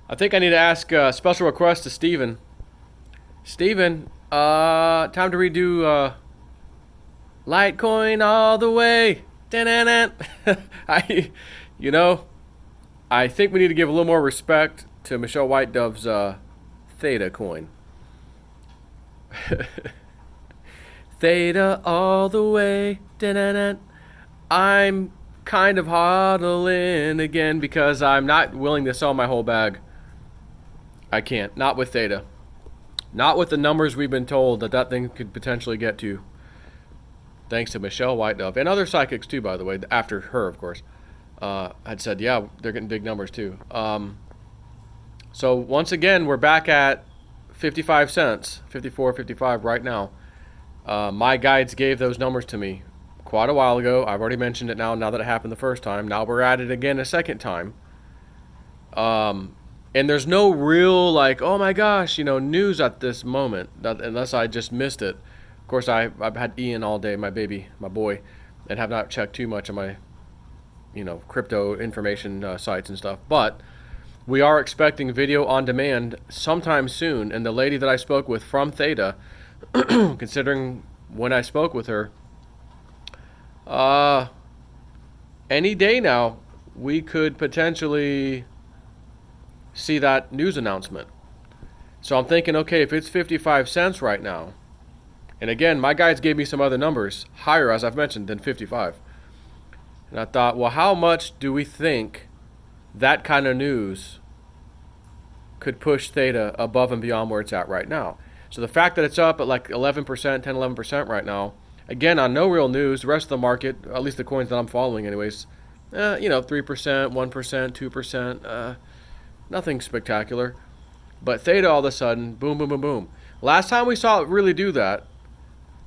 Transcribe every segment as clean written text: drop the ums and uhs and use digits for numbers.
I think I need to ask a special request to Steven. Steven, time to redo Litecoin all the way. Da-na-na. I, you know, I think we need to give a little more respect to Michelle White Dove's Theta coin. Theta all the way. Da-na-na. I'm kind of hodling again because I'm not willing to sell my whole bag. I can't. Not with Theta. Not with the numbers we've been told that thing could potentially get to. Thanks to Michelle White Dove and other psychics too, by the way. After her, of course, had said, yeah, they're getting big numbers too. So once again, we're back at 55 cents, 54, 55 right now. My guides gave those numbers to me quite a while ago. I've already mentioned it now that it happened the first time. Now we're at it again a second time. And there's no real, like, oh my gosh, news at this moment, unless I just missed it. Of course, I've had Ian all day, my baby, my boy, and have not checked too much on my, crypto information sites and stuff. But we are expecting video on demand sometime soon. And the lady that I spoke with from Theta, considering when I spoke with her, any day now, we could potentially see that news announcement. So I'm thinking, okay, if it's 55 cents right now, and again, my guides gave me some other numbers, higher, as I've mentioned, than 55. And I thought, well, how much do we think that kind of news could push Theta above and beyond where it's at right now? So the fact that it's up at like 11%, 10, 11% right now, again, on no real news, the rest of the market, at least the coins that I'm following anyways, 3%, 1%, 2%, nothing spectacular. But Theta all of a sudden, boom, boom, boom, boom. Last time we saw it really do that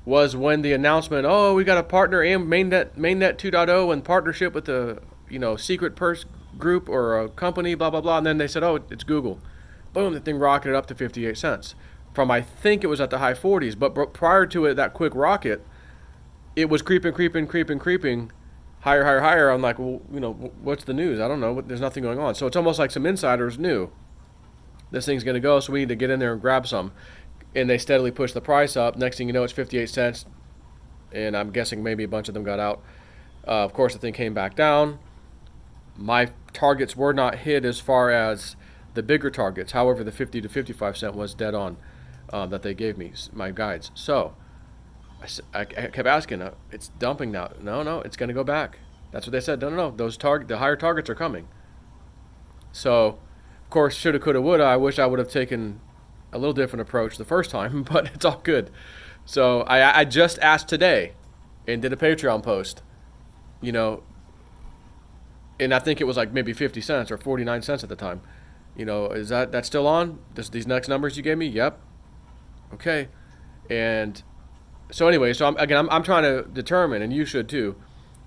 was when the announcement, oh, we got a partner in mainnet 2.0 in partnership with a secret purse group or a company, blah, blah, blah. And then they said, oh, it's Google. Boom, the thing rocketed up to 58 cents. From, I think it was at the high 40s. But prior to it, that quick rocket, it was creeping, higher, higher, higher. I'm like, well, what's the news? I don't know. There's nothing going on. So it's almost like some insiders knew this thing's going to go, so we need to get in there and grab some. And they steadily push the price up. Next thing you know, it's 58 cents. And I'm guessing maybe a bunch of them got out. Of course, the thing came back down. My targets were not hit as far as the bigger targets. However, the 50 to 55 cent was dead on that they gave me, my guides. So I kept asking, it's dumping now. No, it's going to go back. That's what they said. No. The higher targets are coming. So, of course, shoulda, coulda, woulda. I wish I would have taken a little different approach the first time, but it's all good. So I just asked today and did a Patreon post, and I think it was like maybe 50 cents or 49 cents at the time. Is that still on? These next numbers you gave me? Yep. Okay. And so anyway, I'm trying to determine, and you should too,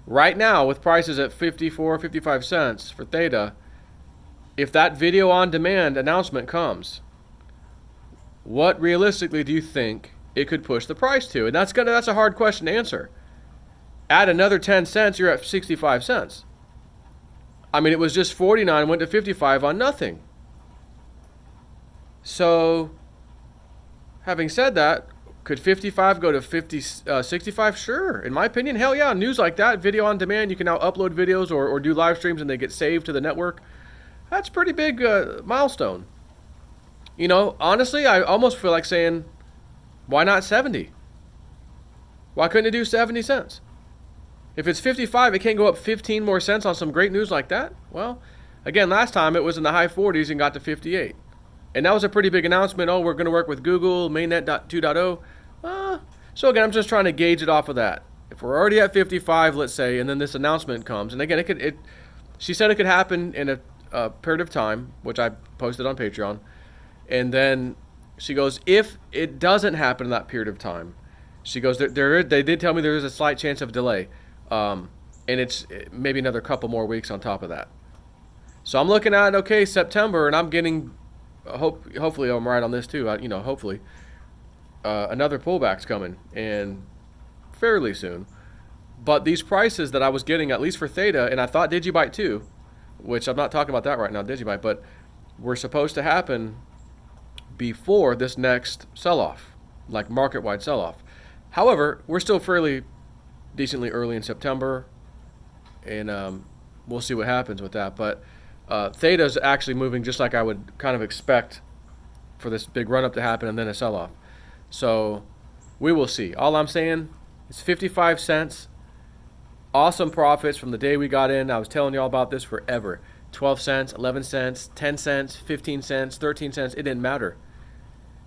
right now with prices at 54, 55 cents for Theta, if that video on demand announcement comes, what realistically do you think it could push the price to? And that's a hard question to answer. Add another 10 cents, you're at 65 cents. I mean, it was just 49, went to 55 on nothing. So, having said that, could 55 go to 65? Sure. In my opinion, hell yeah. News like that, video on demand, you can now upload videos or do live streams and they get saved to the network. That's a pretty big milestone. Honestly, I almost feel like saying, why not 70? Why couldn't it do 70 cents? If it's 55, it can't go up 15 more cents on some great news like that? Well, again, last time it was in the high 40s and got to 58. And that was a pretty big announcement. Oh, we're going to work with Google, mainnet 2.0. So again, I'm just trying to gauge it off of that. If we're already at 55, let's say, and then this announcement comes, and again, she said it could happen in a period of time, which I posted on Patreon. And then she goes, if it doesn't happen in that period of time, she goes, they did tell me there is a slight chance of delay. And it's maybe another couple more weeks on top of that. So I'm looking at, okay, September, and I'm getting, hopefully I'm right on this too, hopefully, another pullback's coming, and fairly soon. But these prices that I was getting, at least for Theta, and I thought Digibyte too, which I'm not talking about that right now, Digibyte, but were supposed to happen before this next sell-off, like market-wide sell-off. However, we're still fairly decently early in September, and we'll see what happens with that. But Theta's actually moving just like I would kind of expect for this big run-up to happen and then a sell-off. So we will see. All I'm saying is 55 cents. Awesome profits from the day we got in. I was telling you all about this forever. 12 cents, 11 cents, 10 cents, 15 cents, 13 cents. It didn't matter.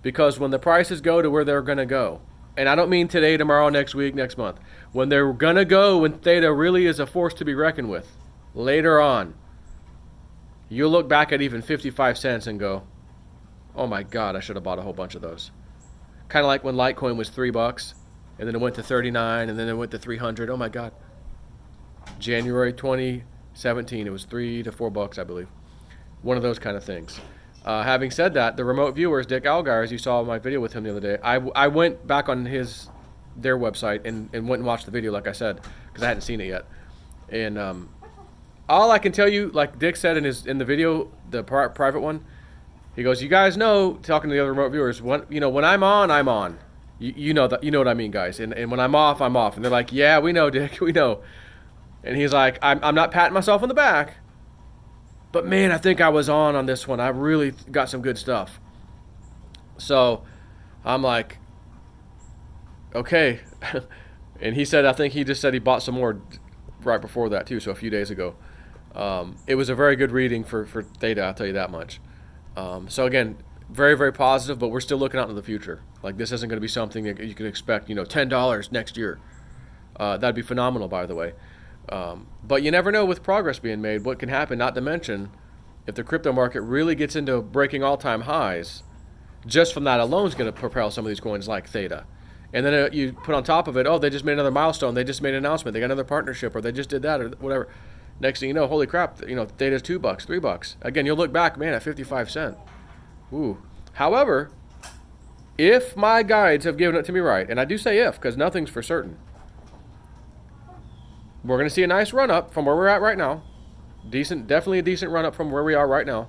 Because when the prices go to where they're going to go, and I don't mean today, tomorrow, next week, next month. When they're going to go, when Theta really is a force to be reckoned with, later on, you'll look back at even 55 cents and go, oh my God, I should have bought a whole bunch of those. Kind of like when Litecoin was $3, and then it went to 39, and then it went to 300. Oh my God. January 2017, it was $3 to $4, I believe. One of those kind of things. Having said that, the remote viewers, Dick Algar, as you saw my video with him the other day, I went back on their website and went and watched the video, like I said, because I hadn't seen it yet. And all I can tell you, like Dick said in the video, the private one, he goes, "You guys know," talking to the other remote viewers, when I'm on, I'm on. You know what I mean, guys. And when I'm off, I'm off. And they're like, "Yeah, we know, Dick, we know." And he's like, I'm not patting myself on the back, but man, I think I was on this one. I really got some good stuff. So I'm like, okay. And he said, I think he just said he bought some more right before that too, so a few days ago. It was a very good reading for Theta, I'll tell you that much. So again, very, very positive, but we're still looking out into the future. Like, this isn't going to be something that you can expect, $10 next year. That'd be phenomenal, by the way. But you never know with progress being made what can happen, not to mention if the crypto market really gets into breaking all-time highs, just from that alone is going to propel some of these coins like Theta. And then you put on top of it, oh, they just made another milestone, they just made an announcement, they got another partnership, or they just did that, or whatever. Next thing you know, holy crap, Theta's $2, $3. Again, you'll look back, man, at 55 cents. Ooh. However, if my guides have given it to me right, and I do say if, because nothing's for certain, we're going to see a nice run-up from where we're at right now. Definitely a decent run-up from where we are right now.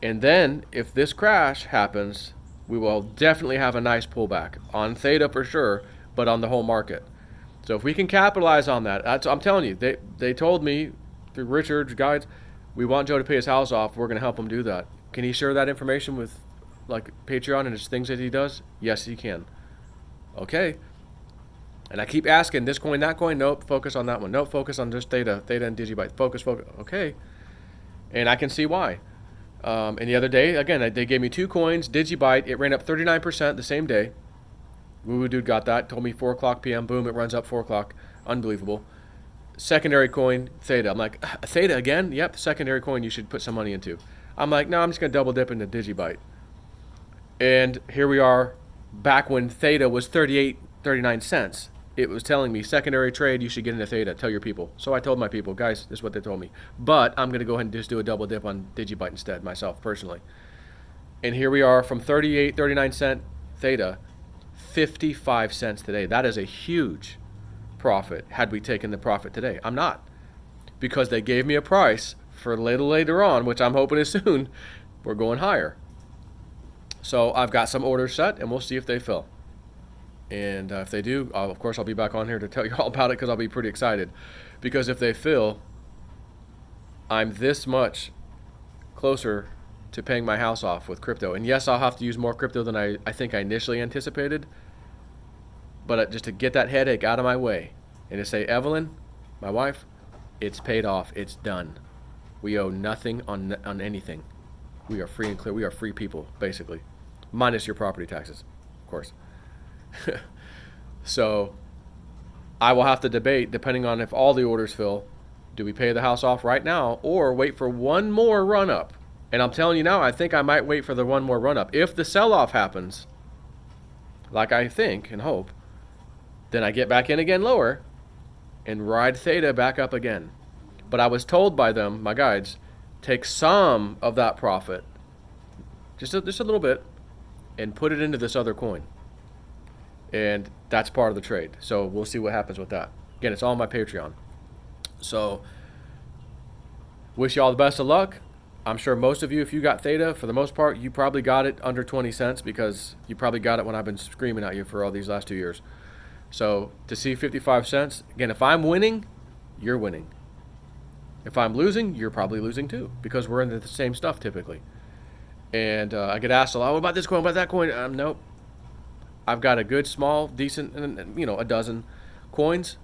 And then, if this crash happens, we will definitely have a nice pullback. On Theta for sure, but on the whole market. So if we can capitalize on that, I'm telling you, they told me, through Richard's guides, we want Joe to pay his house off. We're going to help him do that. Can he share that information with, like, Patreon and his things that he does? Yes, he can. Okay. And I keep asking, this coin, that coin, nope, focus on that one. Nope, focus on just Theta and Digibyte. Focus. Okay. And I can see why. And the other day, again, they gave me 2 coins, Digibyte. It ran up 39% the same day. Woo Dude got that. Told me 4 o'clock p.m. Boom, it runs up 4 o'clock. Unbelievable. Secondary coin, Theta. I'm like, Theta again? Yep, secondary coin you should put some money into. I'm like, no, I'm just going to double dip into Digibyte. And here we are, back when Theta was 39 cents. It was telling me, secondary trade, you should get into Theta. Tell your people. So I told my people, guys, this is what they told me. But I'm going to go ahead and just do a double dip on Digibyte instead, myself, personally. And here we are from 39 cent Theta, 55 cents today. That is a huge profit had we taken the profit today. I'm not. Because they gave me a price for a little later on, which I'm hoping is soon, we're going higher. So I've got some orders set, and we'll see if they fill. And if they do, of course, I'll be back on here to tell you all about it because I'll be pretty excited. Because if they fill, I'm this much closer to paying my house off with crypto. And yes, I'll have to use more crypto than I think I initially anticipated. But just to get that headache out of my way and to say, Evelyn, my wife, it's paid off. It's done. We owe nothing on anything. We are free and clear. We are free people, basically. Minus your property taxes, of course. So I will have to debate, depending on if all the orders fill, do we pay the house off right now or wait for one more run up? And I'm telling you now, I think I might wait for the one more run up. If the sell-off happens, like I think and hope, then I get back in again lower and ride Theta back up again. But I was told by them, my guides, take some of that profit, just a little bit, and put it into this other coin. And that's part of the trade. So we'll see what happens with that. Again, it's all on my Patreon. So Wish you all the best of luck. I'm sure most of you, if you got Theta, for the most part, you probably got it under 20 cents because you probably got it when I've been screaming at you for all these last 2 years. So to see 55 cents, again, if I'm winning, you're winning. If I'm losing, you're probably losing too because we're in the same stuff typically. And I get asked a lot, what about this coin, what about that coin? Nope. I've got a good, small, decent, a dozen coins.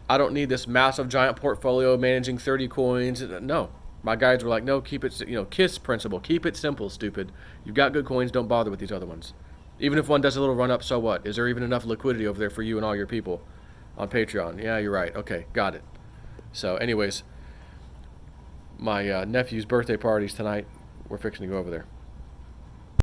I don't need this massive, giant portfolio managing 30 coins. No. My guides were like, no, keep it, KISS principle. Keep it simple, stupid. You've got good coins, don't bother with these other ones. Even if one does a little run up, so what? Is there even enough liquidity over there for you and all your people on Patreon? Yeah, you're right. Okay, got it. So anyways, my nephew's birthday party's tonight. We're fixing to go over there.